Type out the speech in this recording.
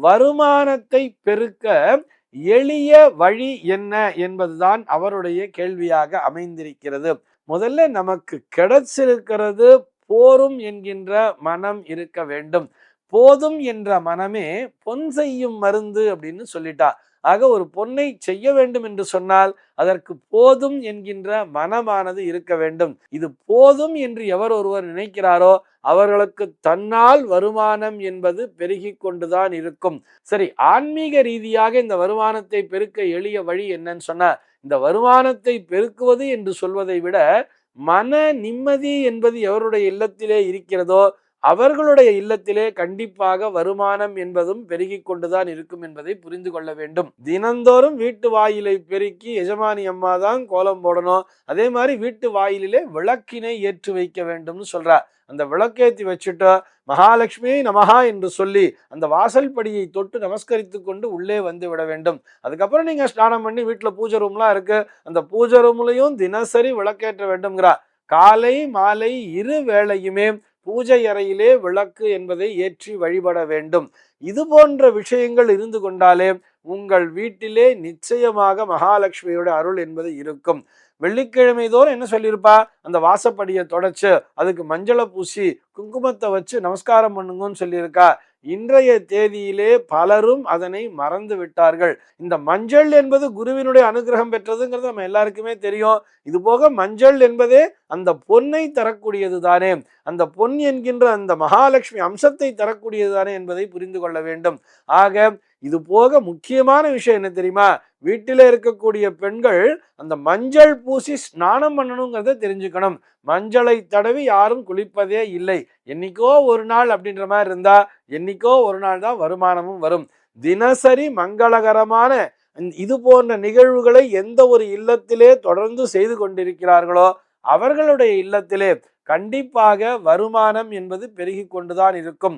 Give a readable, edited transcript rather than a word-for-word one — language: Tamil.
வருமானத்தை பெருக்க எளிய வழி என்ன என்பதுதான் அவருடைய கேள்வியாக அமைந்திருக்கிறது. முதல்ல நமக்கு கிடைச்சிருக்கிறது போரும் என்கின்ற மனம் இருக்க வேண்டும். போதும் என்ற மனமே பொன் செய்யும் மருந்து அப்படின்னு சொல்லிட்டா. ஆக ஒரு பொன்னை செய்ய வேண்டும் என்று சொன்னால் அதற்கு போதும் என்கின்ற மனமானது இருக்க வேண்டும். இது போதும் என்று எவர் ஒருவர் நினைக்கிறாரோ அவர்களுக்கு தன்னால் வருமானம் என்பது பெருகி கொண்டுதான் இருக்கும். சரி, ஆன்மீக ரீதியாக இந்த வருமானத்தை பெருக்க எளிய வழி என்னன்னு சொன்னா, இந்த வருமானத்தை பெருக்குவது என்று சொல்வதை விட மன நிம்மதி என்பது எவருடைய இல்லத்திலே இருக்கிறதோ அவர்களுடைய இல்லத்திலே கண்டிப்பாக வருமானம் என்பதும் பெருகி கொண்டுதான் இருக்கும் என்பதை புரிந்து கொள்ள வேண்டும். தினந்தோறும் வீட்டு வாயிலை பெருக்கி எஜமானி அம்மா தான் கோலம் போடணும். அதே மாதிரி வீட்டு வாயிலே விளக்கினை ஏற்றி வைக்க வேண்டும்னு சொல்றார். அந்த விளக்கேற்றி வச்சுட்டு மகாலட்சுமி நமஹா என்று சொல்லி அந்த வாசல் படியை தொட்டு நமஸ்கரித்து கொண்டு உள்ளே வந்து விட வேண்டும். அதுக்கப்புறம் நீங்க ஸ்நானம் பண்ணி வீட்டுல பூஜை ரூம்லாம் இருக்கு, அந்த பூஜை ரூம்லையும் தினசரி விளக்கேற்ற வேண்டும்ங்கிறா. காலை மாலை இரு வேளையுமே பூஜை அறையிலே விளக்கு என்பதை ஏற்றி வழிபட வேண்டும். இது போன்ற விஷயங்கள் இருந்து கொண்டாலே உங்கள் வீட்டிலே நிச்சயமாக மகாலட்சுமியோட அருள் என்பது இருக்கும். வெள்ளிக்கிழமை தோறும் என்ன சொல்லியிருப்பா, அந்த வாசப்படியை தொடச்சு அதுக்கு மஞ்சளை பூசி குங்குமத்தை வச்சு நமஸ்காரம் பண்ணுங்கன்னு சொல்லியிருக்கா. இன்றைய தேதியிலே பலரும் அதனை மறந்து விட்டார்கள். இந்த மஞ்சள் என்பது குருவினுடைய அனுகிரகம் பெற்றதுங்கிறது நம்ம எல்லாருக்குமே தெரியும். இது போக மஞ்சள் என்பதே அந்த பொன்னை தரக்கூடியது தானே, அந்த பொன் என்கின்ற அந்த மகாலட்சுமி அம்சத்தை தரக்கூடியது தானே என்பதை புரிந்து கொள்ள வேண்டும். ஆக இது போக முக்கியமான விஷயம் என்ன தெரியுமா, வீட்டில இருக்கக்கூடிய பெண்கள் அந்த மஞ்சள் பூசி ஸ்நானம் பண்ணணுங்கிறத தெரிஞ்சுக்கணும். மஞ்சளை தடவி யாரும் குளிப்பதே இல்லை. என்னைக்கோ ஒரு நாள் அப்படின்ற மாதிரி இருந்தா என்னைக்கோ ஒரு நாள் தான் வருமானமும் வரும். தினசரி மங்களகரமான இது போன்ற நிகழ்வுகளை எந்த ஒரு இல்லத்திலே தொடர்ந்து செய்து கொண்டிருக்கிறார்களோ அவர்களுடைய இல்லத்திலே கண்டிப்பாக வருமானம் என்பது பெருகி கொண்டுதான் இருக்கும்.